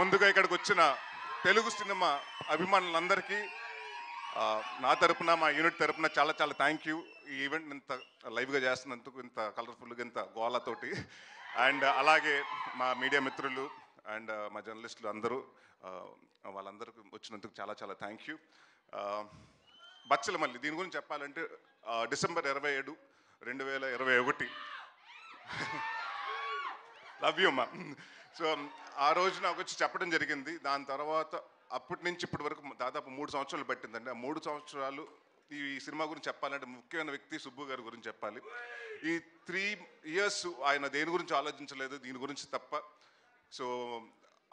ముందుగా ఇక్కడికి వచ్చిన తెలుగు సినిమా అభిమానులందరికీ నా తరపున మా యూనిట్ తరపున చాలా చాలా థ్యాంక్ యూ. ఈ ఈవెంట్ ఇంత లైవ్గా చేస్తున్నందుకు, ఇంత కలర్ఫుల్గా, ఇంత గోళతోటి. అండ్ అలాగే మా మీడియా మిత్రులు అండ్ మా జర్నలిస్టులు అందరూ, వాళ్ళందరికీ వచ్చినందుకు చాలా చాలా థ్యాంక్ యూ. బచ్చలమల్లి దీని గురించి చెప్పాలంటే డిసెంబర్ 27, 2021 లవ్ యూ అమ్మా. సో ఆ రోజు నాకు వచ్చి చెప్పడం జరిగింది. దాని తర్వాత అప్పటి నుంచి ఇప్పటి వరకు దాదాపు 3 సంవత్సరాలు పట్టిందండి. ఆ 3 సంవత్సరాలు ఈ సినిమా గురించి చెప్పాలంటే ముఖ్యమైన వ్యక్తి సుబ్బు గారి గురించి చెప్పాలి. ఈ 3 years ఆయన దేని గురించి ఆలోచించలేదు, దీని గురించి తప్ప. సో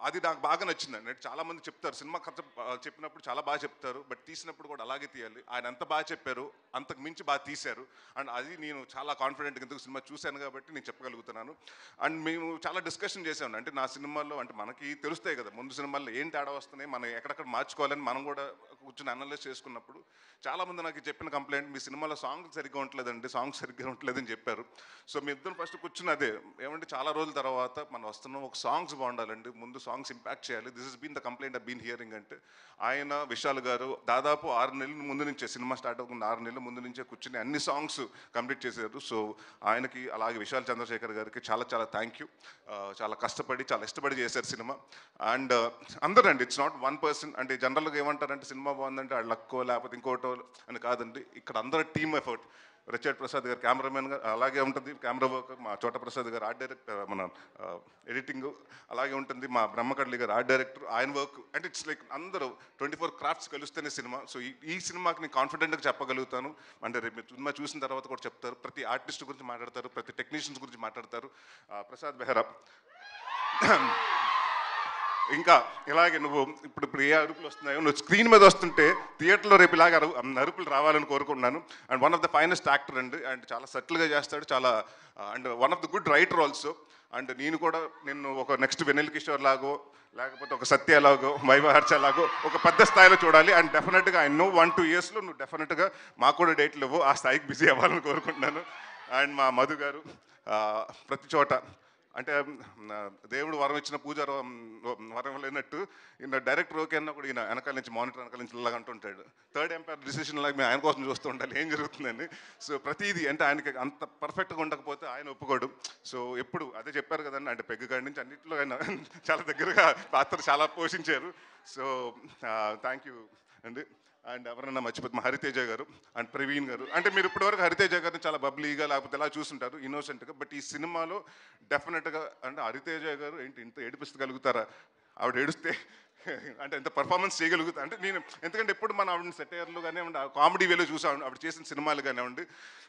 అది నాకు బాగా నచ్చిందండి. చాలామంది చెప్తారు సినిమా కథ చెప్పినప్పుడు చాలా బాగా చెప్తారు, బట్ తీసినప్పుడు కూడా అలాగే తీయాలి. ఆయన ఎంత బాగా చెప్పారు, అంతకు మించి బాగా తీశారు. అండ్ అది నేను చాలా కాన్ఫిడెంట్గా ఎందుకు సినిమా చూశాను కాబట్టి నేను చెప్పగలుగుతున్నాను. అండ్ మేము చాలా డిస్కషన్ చేసాము. అంటే నా సినిమాల్లో అంటే మనకి తెలుస్తాయి కదా ముందు సినిమాల్లో ఏం తేడా వస్తున్నాయి, మనం ఎక్కడెక్కడ మార్చుకోవాలని మనం కూడా కూర్చొని అనలైజ్ చేసుకున్నప్పుడు చాలామంది నాకు చెప్పిన కంప్లైంట్, మీ సినిమాలో సాంగ్స్ సరిగ్గా ఉండలేదండి, సాంగ్స్ సరిగ్గా ఉండలేదని చెప్పారు. సో మీ ఇద్దరు ఫస్ట్ కూర్చుని అదే ఏమంటే చాలా రోజుల తర్వాత మనం వస్తున్నాం, ఒక సాంగ్స్ బాగుండాలండి, ముందు సాంగ్స్ ఇంపాక్ట్ చేయాలి. This is been the complaint I been hearing. అంటే ఆయన విశాల్ గారు దాదాపు 6 నెలల ముందు నుంచే, సినిమా స్టార్ట్ అవ్వకుండా 6 నెలల ముందు నుంచే కూర్చుని అన్ని సాంగ్స్ కంప్లీట్ చేశారు. సో ఆయనకి అలాగే విశాల్ చంద్రశేఖర్ గారికి చాలా చాలా థ్యాంక్ యూ. చాలా కష్టపడి చాలా ఇష్టపడి చేశారు సినిమా. అండ్ అందరూ అండి, ఇట్స్ నాట్ వన్ పర్సన్. అంటే జనరల్గా ఏమంటారంటే సినిమా బాగుందంటే ఆ లక్కో లేకపోతే ఇంకోటో అని కాదండి. ఇక్కడ అందరూ టీమ్ ఎఫర్ట్. రిచర్డ్ ప్రసాద్ గారు కెమెరామెన్ గారు అలాగే ఉంటుంది, కెమెరా వర్క్. మా చోట ప్రసాద్ గారు ఆర్ట్ డైరెక్టర్, మన ఎడిటింగ్ అలాగే ఉంటుంది. మా బ్రహ్మకడ్లి గారు ఆర్ట్ డైరెక్టర్, ఆయన వర్క్. అంటే ఇట్స్ లైక్ అందరూ 24 క్రాఫ్ట్స్ కలుస్తేనే సినిమా. సో ఈ సినిమాకి నేను కాన్ఫిడెంట్గా చెప్పగలుగుతాను. అంటే రేపు మీరు సినిమా చూసిన తర్వాత కూడా చెప్తారు, ప్రతి ఆర్టిస్ట్ గురించి మాట్లాడతారు, ప్రతి టెక్నీషియన్స్ గురించి మాట్లాడతారు. ప్రసాద్ బెహ్రా ఇంకా ఇలాగే నువ్వు ఇప్పుడు ఏ అరుపులు వస్తున్నాయో, నువ్వు స్క్రీన్ మీద వస్తుంటే థియేటర్లో రేపు ఇలాగ అరుపులు రావాలని కోరుకుంటున్నాను. And one of the finest actor అండి. అండ్ చాలా సటిల్గా చేస్తాడు, చాలా and one of the good writer also. And నేను కూడా నిన్ను ఒక నెక్స్ట్ వెన్నెల కిషోర్ లాగో లేకపోతే ఒక సత్య లాగో వైవహర్ష లాగో ఒక పెద్ద స్థాయిలో చూడాలి. అండ్ డెఫినెట్గా ఐ నో 1-2 yearsలో నువ్వు డెఫినెట్గా మాకు కూడా డేట్లు ఇవ్వు, ఆ స్థాయికి బిజీ అవ్వాలని కోరుకుంటున్నాను. అండ్ మా మధు గారు ప్రతి చోట అంటే దేవుడు వరం ఇచ్చిన పూజ వరం లేనట్టు ఈయన డైరెక్టర్ ఓకే అన్న కూడా ఈయన వెనకాల నుంచి మానిటర్ వెనకాల నుంచి ఇలాగ అంటుంటాడు. థర్డ్ ఎంపైర్ డిసిషన్ లాగా మేము ఆయన కోసం చూస్తూ ఉండాలి ఏం జరుగుతుందని. సో ప్రతిదీ అంటే ఆయనకి అంత పర్ఫెక్ట్గా ఉండకపోతే ఆయన ఒప్పుకోడు. సో ఎప్పుడు అదే చెప్పారు కదండి, అంటే పెగ్గు కాడి నుంచి అన్నింటిలో ఆయన చాలా దగ్గరగా పాత్ర చాలా పోషించారు. సో థ్యాంక్ యూ అండి. అండ్ ఎవరన్నా మర్చిపోతే మా హరితేజ గారు అండ్ ప్రవీణ్ గారు. అంటే మీరు ఇప్పటివరకు హరితేజ గారిని చాలా బబ్లీగా లేకపోతే ఎలా చూస్తుంటారు, ఇన్నోసెంట్గా. బట్ ఈ సినిమాలో డెఫినెట్గా అంటే హరితేజ గారు ఏంటి ఇంత ఏడిపిస్తగలుగుతారా, ఆవిడ ఏడుస్తే అంటే ఎంత పర్ఫార్మెన్స్ చేయగలుగుతా అంటే నేను, ఎందుకంటే ఎప్పుడు మనం ఆవిడని సెటైర్లు కానివ్వండి, కామెడీ వేలో చూసాం ఆవిడ చేసిన సినిమాలు కానివ్వండి.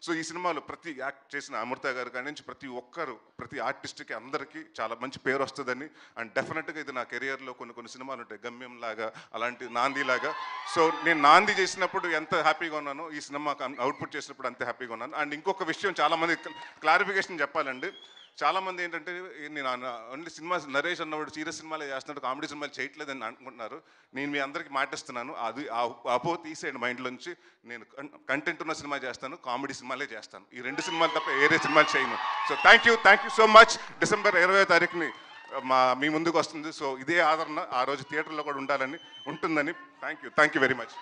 సో ఈ సినిమాలో ప్రతి యాక్ట్ చేసిన అమృత గారు కానీ నుంచి ప్రతి ఒక్కరు, ప్రతి ఆర్టిస్ట్కి అందరికీ చాలా మంచి పేరు వస్తుందని. అండ్ డెఫినెట్గా ఇది నా కెరియర్లో కొన్ని సినిమాలు ఉంటాయి, గమ్యం లాగా, అలాంటి నాంది లాగా. సో నేను నాంది చేసినప్పుడు ఎంత హ్యాపీగా ఉన్నానో ఈ సినిమా అవుట్పుట్ చేసినప్పుడు అంతే హ్యాపీగా ఉన్నాను. అండ్ ఇంకొక విషయం చాలామంది క్లారిఫికేషన్ చెప్పాలండి. చాలామంది ఏంటంటే నేను ఓన్లీ సినిమా నరేష్ అన్నవాడు సీరియస్ సినిమాలే చేస్తున్నాడు, కామెడీ సినిమాలు చేయట్లేదని అనుకుంటున్నారు. నేను మీ అందరికీ మాటిస్తున్నాను, అది అపో తీసేయండి మైండ్లోంచి. నేను కంటెంట్ ఉన్న సినిమా చేస్తాను, కామెడీ సినిమాలే చేస్తాను. ఈ 2 సినిమాలు తప్ప వేరే సినిమాలు చేయను. So thank you so much. December 20వ తారీఖుని మీ ముందుకు వస్తుంది. సో ఇదే ఆదరణ ఆ రోజు థియేటర్లో కూడా ఉంటుందని. Thank you very much.